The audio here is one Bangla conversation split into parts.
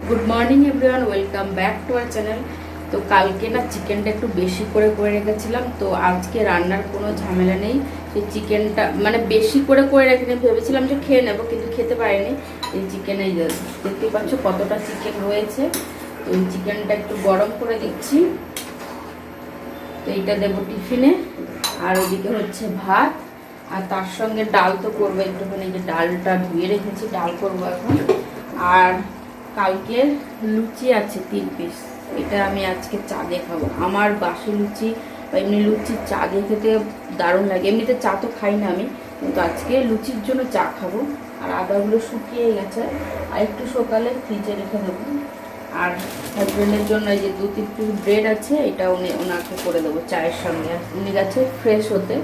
Good morning everyone, welcome back to our channel. তো কালকে না চিকেনটা একটু বেশি করে রেখেছিলাম, তো আজকে রান্নার কোনো ঝামেলা নেই। সেই চিকেনটা মানে বেশি করে রেখে ভেবেছিলাম যে খেয়ে নেবো, কিন্তু খেতে পারিনি। এই চিকেনে দেখতে পাচ্ছ কতটা চিকেন রয়েছে। তো এই চিকেনটা একটু গরম করে দিচ্ছি, তো এইটা দেবো টিফিনে। আর ওইদিকে হচ্ছে ভাত, আর তার সঙ্গে ডাল তো করবো একটুখানি, যে ডালটা ধুয়ে রেখেছি, ডাল করবো এখন। আর কালকে লুচি আছে 3 পিস, এটা আমি আজকে চা দিয়ে খাবো। আমার বাসি লুচি বা এমনি লুচি চা দিয়ে খেতে দারুণ লাগে। এমনিতে চা তো খাই না আমি, কিন্তু আজকে লুচির জন্য চা খাবো। আর আদাগুলো শুকিয়ে গেছে, আর একটু সকালে ফ্রিজে রেখে দেবো। আর হাজব্যান্ডের জন্য এই যে 2-3 পিস ব্রেড আছে, এটা ওনাকে করে দেবো চায়ের সঙ্গে। উনি গেছে ফ্রেশ হতে।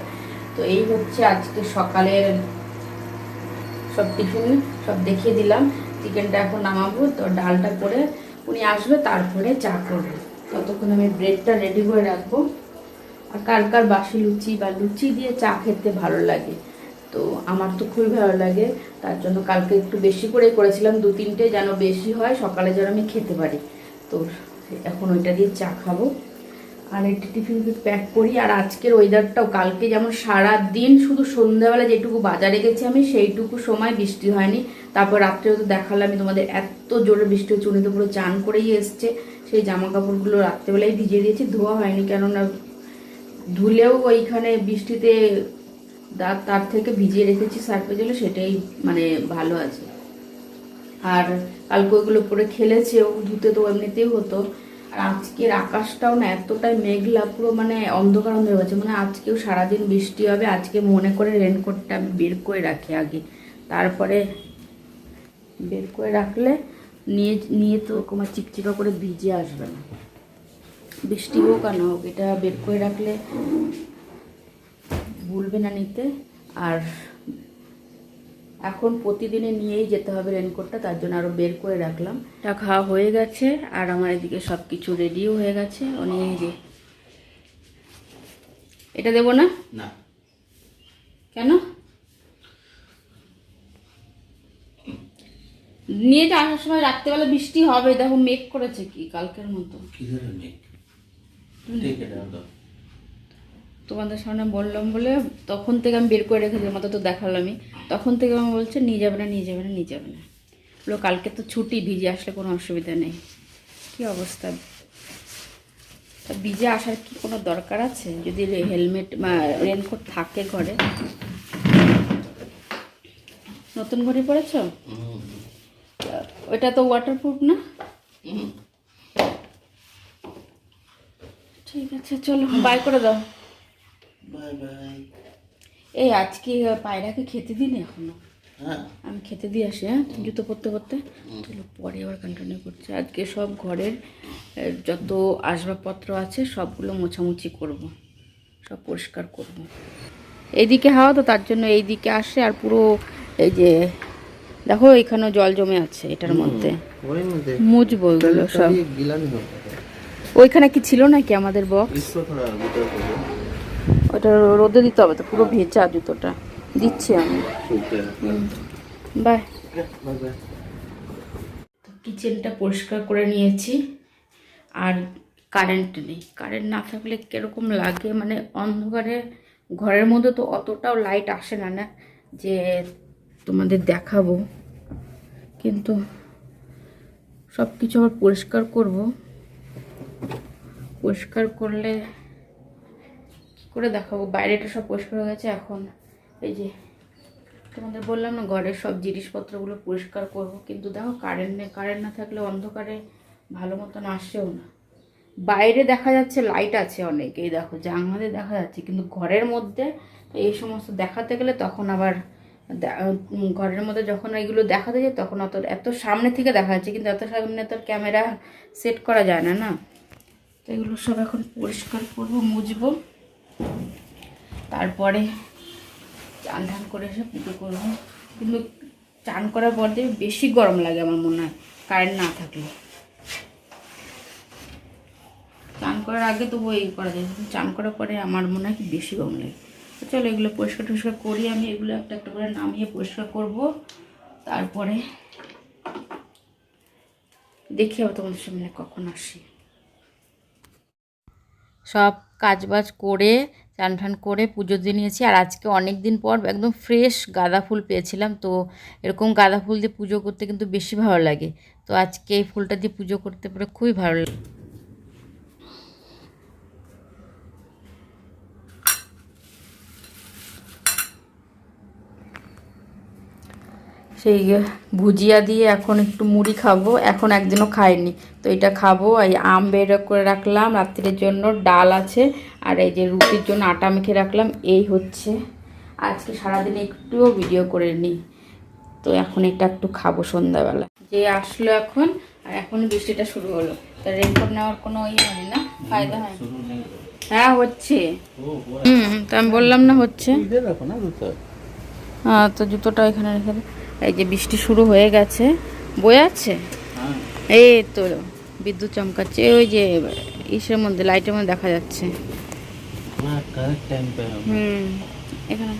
তো এই হচ্ছে আজকে সকালের সব টিফিন, সব দেখিয়ে দিলাম। চিকেনটা এখন নামাবো, তো ডালটা করে উনি আসবে, তারপরে চা করবো। ততক্ষণ আমি ব্রেডটা রেডি করে রাখবো। আর কার কার বাসি লুচি বা লুচি দিয়ে চা খেতে ভালো লাগে, তো আমার তো খুবই ভালো লাগে। তার জন্য কালকে একটু বেশি করে করেছিলাম, 2-3টে যেন বেশি হয়, সকালে যেন আমি খেতে পারি। তো এখন ওইটা দিয়ে চা খাবো। আর একটি টিফিন প্যাক করি। আর আজকের ওয়েদারটাও কালকে যেমন সারা দিন শুধু সন্ধ্যাবেলা যেটুকু বাজারে গেছি আমি, সেইটুকু সময় বৃষ্টি হয়নি। তারপর রাত্রেও তো দেখালাম আমি তোমাদের, এত জোরে বৃষ্টি হচ্ছে। উনি তো পুরো চান করেই এসছে। সেই জামা কাপড়গুলো রাত্রেবেলায় ভিজিয়ে দিয়েছি, ধোয়া হয়নি, কেননা ধুলেও ওইখানে বৃষ্টিতে তার থেকে ভিজিয়ে রেখেছি সার্ফে জলে, সেটাই মানে ভালো আছে। আর কালকে ওইগুলো পরে খেলেছেও, ধুতে তো এমনিতেই হতো। আর আজকের আকাশটাও না এতটাই মেঘলা, পুরো মানে অন্ধকার হয়ে গেছে, মানে আজকেও সারাদিন বৃষ্টি হবে। আজকে মনে করে রেনকোটটা আমি বের করে রাখি আগে, তারপরে বের করে রাখলে নিয়ে নিয়ে তো তোমার চিকচিকা করে ভিজে আসবে না, বৃষ্টি হোক আর না হোক, এটা বের করে রাখলে ভুলবে না নিতে। আর এখন প্রতিদিনে নিয়েই যেতে হবে রেনকোটটা, তার জন্য আরও বের করে রাখলাম। এটা খাওয়া হয়ে গেছে, আর আমার এদিকে সব কিছু রেডিও হয়ে গেছে। যে এটা দেবো না, না কেন নিয়ে যে আসার সময় রাত্রেবেলা বৃষ্টি হবে, দেখো মেঘ করেছে কি কালকের মতো। তোমাদের সামনে বললাম বলে তখন থেকে আমি বের করে রেখেছি, মতো তো দেখালামই। তখন থেকে আমি বলছে নিয়ে যাবে না, নিয়ে যাবে না, নিয়ে যাবে না। বলো কালকে তো ছুটি, ভিজে আসলে কোনো অসুবিধা নেই। কি অবস্থা, তা ভিজে আসার কি কোনো দরকার আছে? যদি হেলমেট বা রেনকোট থাকে ঘরে। নতুন ঘড়ি পড়েছ? ওইটা তো ওয়াটারপ্রুফ না। ঠিক আছে, চলো বাই করে দাও। Bye bye. এই আজকে পায়রাকে খেতে দিন এখনো? হ্যাঁ, আমি খেতে দিয়ে আসি। হ্যাঁ, জুতো পরতে পরতে। চলো পরে আবার কন্টিনিউ করছি। আজকে সব ঘরের যত আসবাবপত্র আছে সবগুলো মোছামুছি করব, সব পরিষ্কার করব। এইদিকে হাওয়া তো, তার জন্য এইদিকে আসে। আর পুরো এই যে দেখো এখানেও জল জমে আছে, এটার মধ্যে মুছবো এগুলো সব। ওইখানে কি ছিল নাকি আমাদের বক্স? ওটা রোদে দিতে হবে তো, পুরো ভেজা জুতোটা। দিচ্ছি আমি। বাই। কিচেনটা পরিষ্কার করে নিয়েছি। আর কারেন্ট নেই, কারেন্ট না থাকলে কীরকম লাগে, মানে অন্ধকারে ঘরের মধ্যে তো অতটাও লাইট আসে না না যে তোমাদের দেখাবো। কিন্তু সব কিছু আবার পরিষ্কার করব, পরিষ্কার করলে কী করে দেখাবো। বাইরেটা সব পরিষ্কার হয়ে গেছে। এখন এই যে তোমাদের বললাম না, ঘরের সব জিনিসপত্রগুলো পরিষ্কার করব। কিন্তু দেখো কারেন্ট নেই, কারেন্ট না থাকলে অন্ধকারে ভালো মতন আসেও না। বাইরে দেখা যাচ্ছে লাইট আছে অনেক, এই দেখো জানলাতে দেখা যাচ্ছে, কিন্তু ঘরের মধ্যে এই সমস্ত দেখাতে গেলে তখন আবার ঘরের মধ্যে যখন এইগুলো দেখাতে যায় তখন এত সামনে থেকে দেখা যাচ্ছে, কিন্তু এত সামনে তো ক্যামেরা সেট করা যায় না না। তো এগুলো সব এখন পরিষ্কার করবো, মুছবো, তারপরে চান ঠান করে এসে পুজো করবো। কিন্তু চান করার পর দিয়ে বেশি গরম লাগে আমার মনে হয় কারেন্ট না থাকলে। চান করার আগে তো বই করা যায়, কিন্তু চান করার পরে আমার মনে হয় কি বেশি গরম লাগে। তো চলো এগুলো পরিষ্কার টরিষ্কার করি। আমি এগুলো একটা একটা করে নামিয়ে পরিষ্কার করব, তারপরে দেখি আবার তোমাদের সামনে কখন আসি। সব কাজবাজ করে চান ঠান করে পুজো দিয়ে নিয়েছি। আর আজকে অনেক দিন পর একদম ফ্রেশ গাঁদা ফুল পেয়েছিলাম, তো এরকম গাঁদা ফুল দিয়ে পুজো করতে কিন্তু বেশি ভালো লাগে। তো আজকে এই ফুলটা দিয়ে পুজো করতে পারে খুবই ভালো লাগে। সেই ভুজিয়া দিয়ে এখন একটু মুড়ি খাবো, এখন একদিনও খাইনি, তো এটা খাবো। এই আম বের করে রাখলাম রাত্রির জন্য, ডাল আছে, আর এই যে রুটির জন্য আটা মেখে রাখলাম। এই হচ্ছে আজকে সারাদিন একটুও ভিডিও করে নিই, তো এখন এটা একটু খাবো সন্ধ্যাবেলা। যে আসলো এখন, আর এখন বৃষ্টিটা শুরু হলো, তো রেনকোট নেওয়ার কোনো ইয়ে হয় না, ফায়দা হয়। হ্যাঁ হচ্ছে, তো আমি বললাম না হচ্ছে। হ্যাঁ, তো জুতোটা এখানে রেখে দে। এই যে বৃষ্টি শুরু হয়ে গেছে, বয়ে আছে। এই তো বিদ্যুৎ চমকাচ্ছে, ওই যে ইসের মধ্যে, লাইটের মধ্যে দেখা যাচ্ছে। এখানে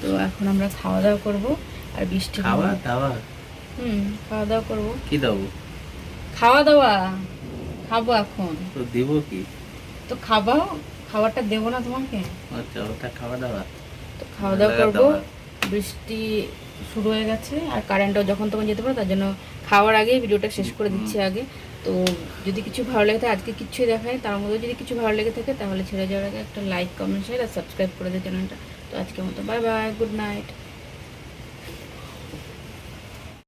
তো এখন আমরা খাওয়া দাওয়া করবো, আর বৃষ্টি খাওয়া দাওয়া খাওয়া দাওয়া করবো। কি দেবো? খাওয়া দাওয়া খাবো এখন। তো দিব কি? তো খাবাও, খাবারটা দেবো না তোমাকে? আচ্ছা, ওটা খাওয়া দাওয়া। তো খাওয়া দাওয়া করবো, বৃষ্টি শুরু হয়ে গেছে, আর কারেন্টও যখন তখন যেতে পারো, তার জন্য খাওয়ার আগেই ভিডিওটা শেষ করে দিচ্ছি আগে। তো যদি কিছু ভালো লেগে থাকে, আজকে কিচ্ছুই দেখায়, তার মধ্যে যদি কিছু ভালো লেগে থাকে তাহলে ছেড়ে যাওয়ার আগে একটা লাইক, কমেন্ট, শেয়ার আর সাবস্ক্রাইব করে দেয় চ্যানেলটা। তো আজকের মতো বাই বাই, গুড নাইট।